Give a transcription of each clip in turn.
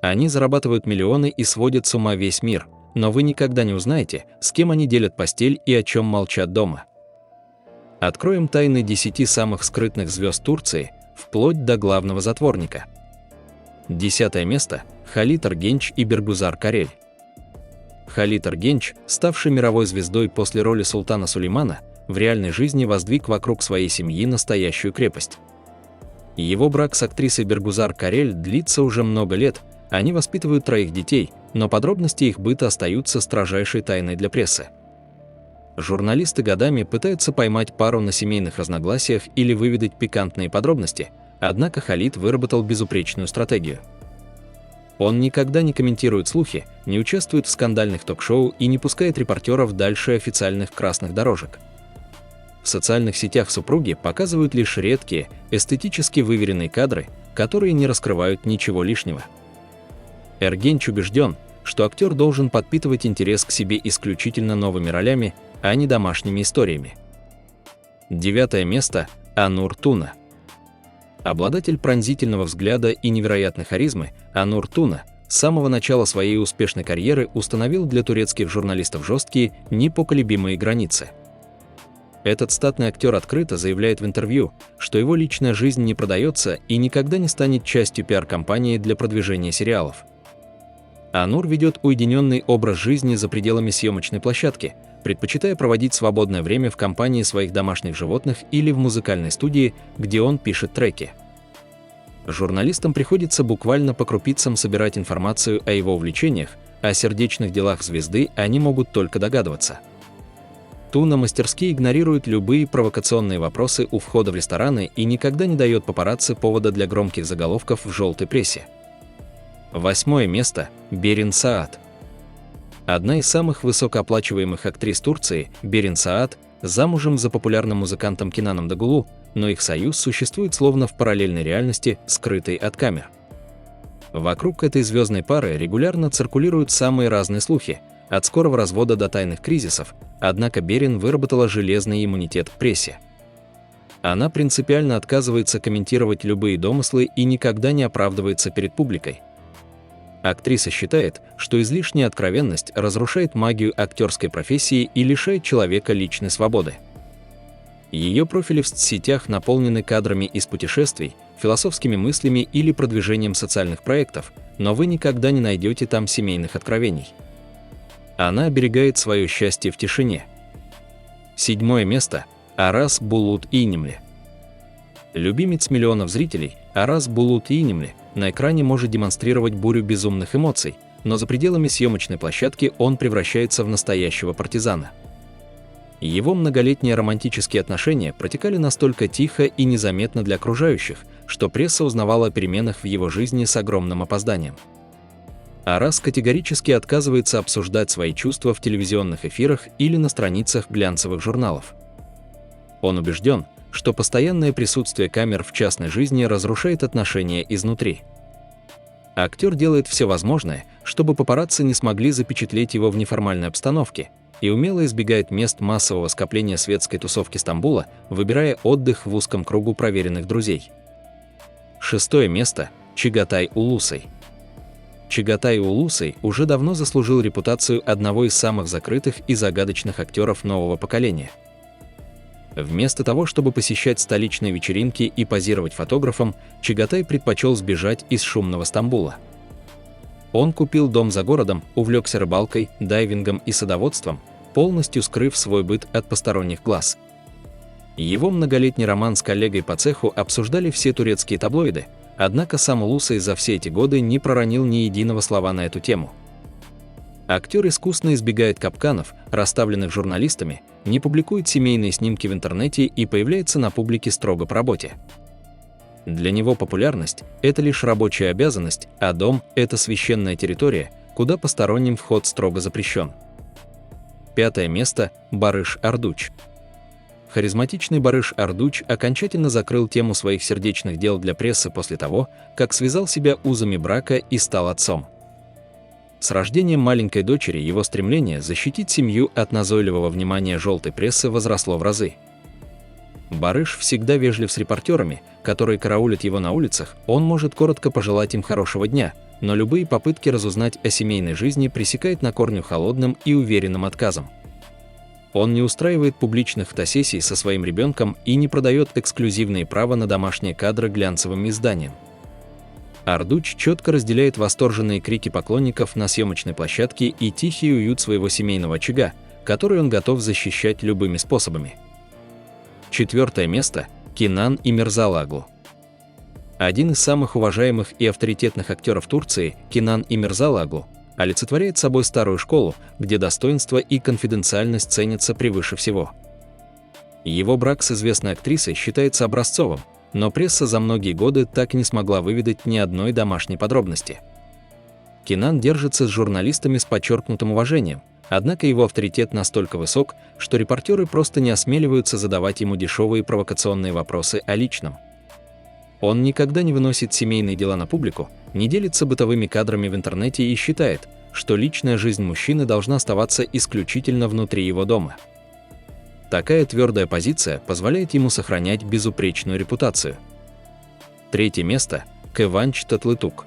Они зарабатывают миллионы и сводят с ума весь мир, но вы никогда не узнаете, с кем они делят постель и о чем молчат дома. Откроем тайны 10 самых скрытных звезд Турции, вплоть до главного затворника. 10 место – Халит Эргенч и Бергузар Корель. Халит Эргенч, ставший мировой звездой после роли султана Сулеймана, в реальной жизни воздвиг вокруг своей семьи настоящую крепость. Его брак с актрисой Бергузар Корель длится уже много лет, они воспитывают 3 детей, но подробности их быта остаются строжайшей тайной для прессы. Журналисты годами пытаются поймать пару на семейных разногласиях или выведать пикантные подробности, однако Халит выработал безупречную стратегию. Он никогда не комментирует слухи, не участвует в скандальных ток-шоу и не пускает репортеров дальше официальных красных дорожек. В социальных сетях супруги показывают лишь редкие, эстетически выверенные кадры, которые не раскрывают ничего лишнего. Эргенч убежден, что актер должен подпитывать интерес к себе исключительно новыми ролями, а не домашними историями. 9 место – Анур Туна. Обладатель пронзительного взгляда и невероятной харизмы, Анур Туна с самого начала своей успешной карьеры установил для турецких журналистов жесткие, непоколебимые границы. Этот статный актер открыто заявляет в интервью, что его личная жизнь не продается и никогда не станет частью пиар-компании для продвижения сериалов. Анур ведет уединенный образ жизни за пределами съемочной площадки, предпочитая проводить свободное время в компании своих домашних животных или в музыкальной студии, где он пишет треки. Журналистам приходится буквально по крупицам собирать информацию о его увлечениях, о сердечных делах звезды они могут только догадываться. Туна мастерски игнорирует любые провокационные вопросы у входа в рестораны и никогда не дает папарацци повода для громких заголовков в желтой прессе. 8 место – Берин Саат. Одна из самых высокооплачиваемых актрис Турции, Берин Саат, замужем за популярным музыкантом Кенаном Дагулу, но их союз существует словно в параллельной реальности, скрытой от камер. Вокруг этой звездной пары регулярно циркулируют самые разные слухи, от скорого развода до тайных кризисов, однако Берин выработала железный иммунитет к прессе. Она принципиально отказывается комментировать любые домыслы и никогда не оправдывается перед публикой. Актриса считает, что излишняя откровенность разрушает магию актерской профессии и лишает человека личной свободы. Ее профили в соцсетях наполнены кадрами из путешествий, философскими мыслями или продвижением социальных проектов, но вы никогда не найдете там семейных откровений. Она оберегает свое счастье в тишине. 7 место – Арас Булут Ийнемли. Любимец миллионов зрителей, Арас Булут Ийнемли на экране может демонстрировать бурю безумных эмоций, но за пределами съемочной площадки он превращается в настоящего партизана. Его многолетние романтические отношения протекали настолько тихо и незаметно для окружающих, что пресса узнавала о переменах в его жизни с огромным опозданием. Арас категорически отказывается обсуждать свои чувства в телевизионных эфирах или на страницах глянцевых журналов. Он убежден, что постоянное присутствие камер в частной жизни разрушает отношения изнутри. Актер делает все возможное, чтобы папарацци не смогли запечатлеть его в неформальной обстановке, и умело избегает мест массового скопления светской тусовки Стамбула, выбирая отдых в узком кругу проверенных друзей. 6 место – Чагатай Улусай. Чагатай Улусай уже давно заслужил репутацию одного из самых закрытых и загадочных актеров нового поколения. Вместо того, чтобы посещать столичные вечеринки и позировать фотографом, Чагатай предпочел сбежать из шумного Стамбула. Он купил дом за городом, увлекся рыбалкой, дайвингом и садоводством, полностью скрыв свой быт от посторонних глаз. Его многолетний роман с коллегой по цеху обсуждали все турецкие таблоиды, однако сам Улусай за все эти годы не проронил ни единого слова на эту тему. Актер искусно избегает капканов, расставленных журналистами, не публикует семейные снимки в интернете и появляется на публике строго по работе. Для него популярность – это лишь рабочая обязанность, а дом – это священная территория, куда посторонним вход строго запрещен. 5 место – Барыш Ардуч. Харизматичный Барыш Ардуч окончательно закрыл тему своих сердечных дел для прессы после того, как связал себя узами брака и стал отцом. С рождением маленькой дочери его стремление защитить семью от назойливого внимания желтой прессы возросло в разы. Барыш всегда вежлив с репортерами, которые караулят его на улицах, он может коротко пожелать им хорошего дня, но любые попытки разузнать о семейной жизни пресекает на корню холодным и уверенным отказом. Он не устраивает публичных фотосессий со своим ребенком и не продает эксклюзивные права на домашние кадры глянцевым изданиям. Ардуч четко разделяет восторженные крики поклонников на съемочной площадке и тихий уют своего семейного очага, который он готов защищать любыми способами. 4 место – Кенан Имирзалоглу. Один из самых уважаемых и авторитетных актеров Турции, Кенан Имирзалоглу, олицетворяет собой старую школу, где достоинство и конфиденциальность ценятся превыше всего. Его брак с известной актрисой считается образцовым, но пресса за многие годы так и не смогла выведать ни одной домашней подробности. Кенан держится с журналистами с подчеркнутым уважением, однако его авторитет настолько высок, что репортеры просто не осмеливаются задавать ему дешевые провокационные вопросы о личном. Он никогда не выносит семейные дела на публику, не делится бытовыми кадрами в интернете и считает, что личная жизнь мужчины должна оставаться исключительно внутри его дома. Такая твердая позиция позволяет ему сохранять безупречную репутацию. 3 место – Кыванч Татлытук.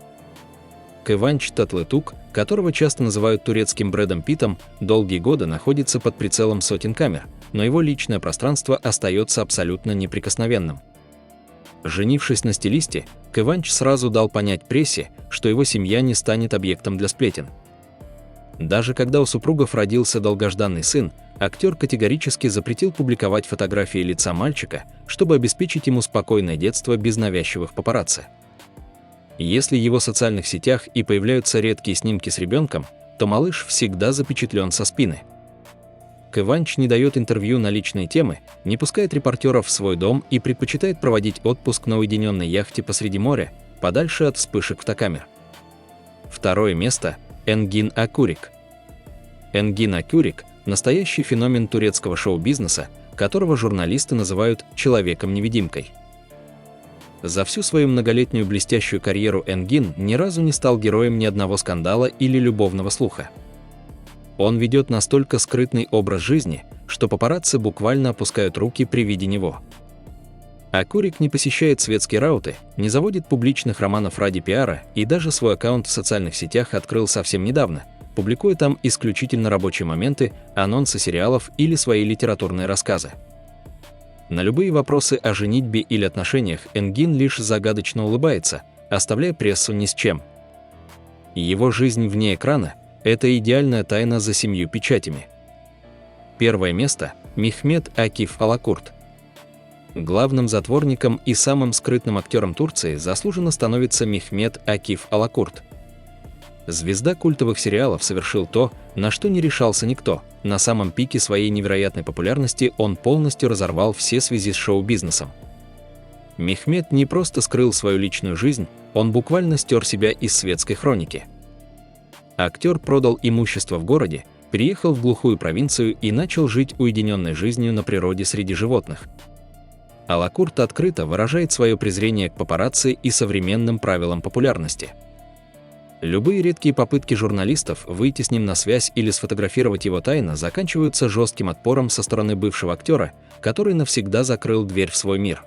Кыванч Татлытук, которого часто называют турецким Брэдом Питтом, долгие годы находится под прицелом сотен камер, но его личное пространство остается абсолютно неприкосновенным. Женившись на стилисте, Кыванч сразу дал понять прессе, что его семья не станет объектом для сплетен. Даже когда у супругов родился долгожданный сын, актер категорически запретил публиковать фотографии лица мальчика, чтобы обеспечить ему спокойное детство без навязчивых папарацци. Если в его социальных сетях и появляются редкие снимки с ребенком, то малыш всегда запечатлен со спины. Кыванч не дает интервью на личные темы, не пускает репортеров в свой дом и предпочитает проводить отпуск на уединенной яхте посреди моря, подальше от вспышек фотокамер. 2 место – Энгин Акурик. Энгин Акурик – настоящий феномен турецкого шоу-бизнеса, которого журналисты называют «человеком-невидимкой». За всю свою многолетнюю блестящую карьеру Энгин ни разу не стал героем ни одного скандала или любовного слуха. Он ведет настолько скрытный образ жизни, что папарацци буквально опускают руки при виде него. Акурик не посещает светские рауты, не заводит публичных романов ради пиара и даже свой аккаунт в социальных сетях открыл совсем недавно, публикуя там исключительно рабочие моменты, анонсы сериалов или свои литературные рассказы. На любые вопросы о женитьбе или отношениях Энгин лишь загадочно улыбается, оставляя прессу ни с чем. Его жизнь вне экрана – это идеальная тайна за 7 печатями. 1 место – Мехмет Акиф Алакурт. Главным затворником и самым скрытным актером Турции заслуженно становится Мехмет Акиф Алакурт. Звезда культовых сериалов совершил то, на что не решался никто. На самом пике своей невероятной популярности он полностью разорвал все связи с шоу-бизнесом. Мехмет не просто скрыл свою личную жизнь, он буквально стер себя из светской хроники. Актер продал имущество в городе, переехал в глухую провинцию и начал жить уединенной жизнью на природе среди животных. Алакурт открыто выражает свое презрение к папарацци и современным правилам популярности. Любые редкие попытки журналистов выйти с ним на связь или сфотографировать его тайно заканчиваются жестким отпором со стороны бывшего актера, который навсегда закрыл дверь в свой мир.